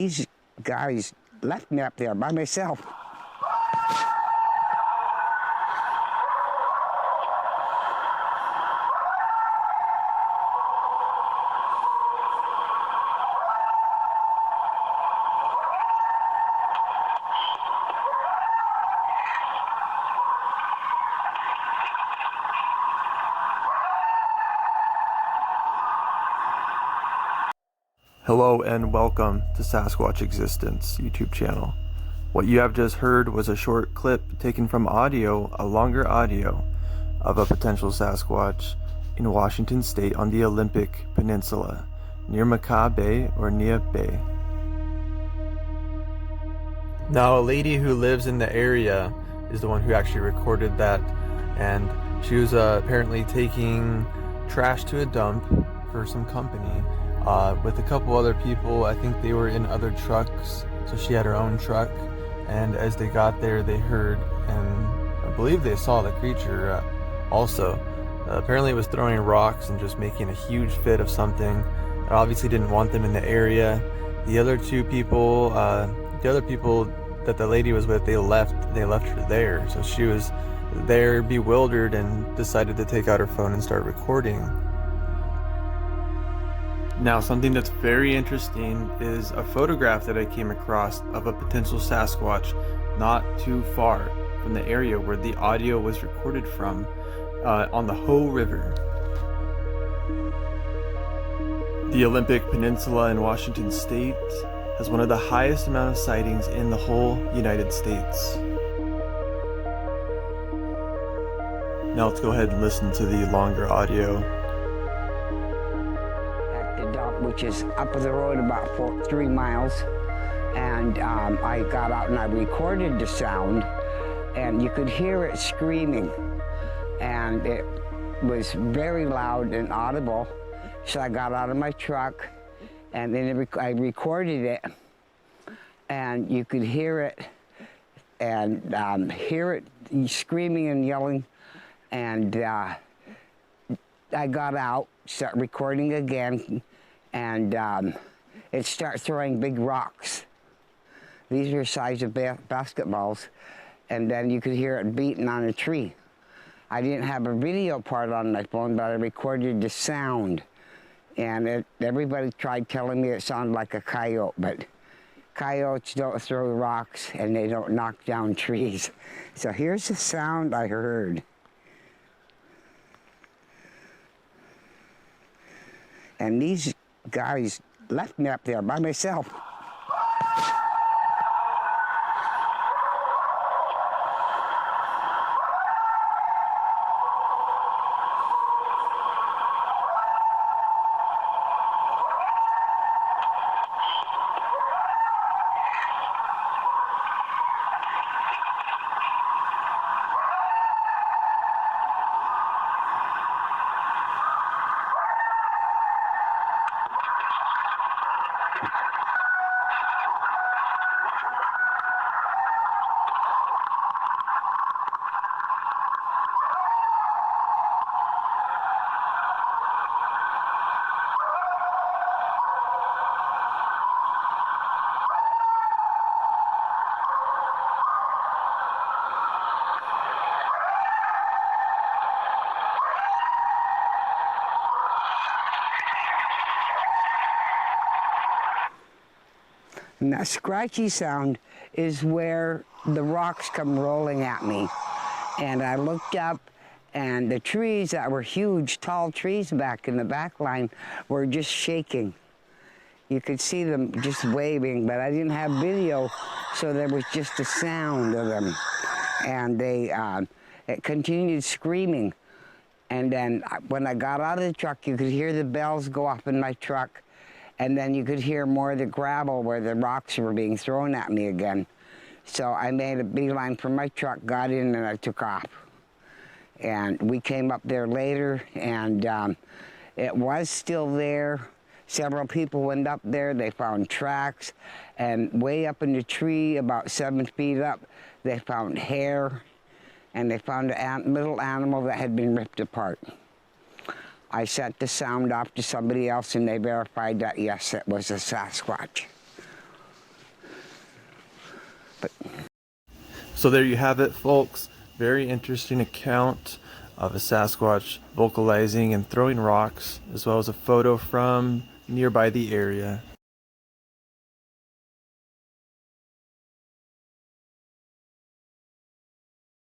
These guys left me up there by myself. Hello and welcome to Sasquatch Existence YouTube channel. What you have just heard was a short clip taken from a longer audio, of a potential Sasquatch in Washington State on the Olympic Peninsula, near Makah Bay or Nia Bay. Now, a lady who lives in the area is the one who actually recorded that, and she was apparently taking trash to a dump for some company. With a couple other people. I think they were in other trucks, so she had her own truck, and as they got there they heard, and I believe they saw the creature also. Apparently it was throwing rocks and just making a huge fit of something. It obviously didn't want them in the area. The other people that the lady was with, they left her there, so she was there bewildered and decided to take out her phone and start recording. Now, something that's very interesting is a photograph that I came across of a potential Sasquatch not too far from the area where the audio was recorded from, on the Hoh River. The Olympic Peninsula in Washington State has one of the highest amount of sightings in the whole United States. Now let's go ahead and listen to the longer audio. Which is up the road about 3 miles, and I got out and I recorded the sound, and you could hear it screaming, and it was very loud and audible. So I got out of my truck, and then I recorded it, and you could hear it, and hear it screaming and yelling, and I got out, start recording again, and it started throwing big rocks. These were the size of basketballs, and then you could hear it beating on a tree. I didn't have a video part on my phone, but I recorded the sound, and everybody tried telling me it sounded like a coyote, but coyotes don't throw rocks and they don't knock down trees. So here's the sound I heard. And these guys left me up there by myself. And that scratchy sound is where the rocks come rolling at me. And I looked up, and the trees that were huge, tall trees back in the back line were just shaking. You could see them just waving, but I didn't have video, so there was just the sound of them. And it continued screaming. And then when I got out of the truck, you could hear the bells go off in my truck. And then you could hear more of the gravel where the rocks were being thrown at me again. So I made a beeline for my truck, got in, and I took off. And we came up there later, and it was still there. Several people went up there. They found tracks. And way up in the tree, about 7 feet up, they found hair. And they found a little animal that had been ripped apart. I sent the sound off to somebody else, and they verified that, yes, it was a Sasquatch. So there you have it, folks. Very interesting account of a Sasquatch vocalizing and throwing rocks, as well as a photo from nearby the area.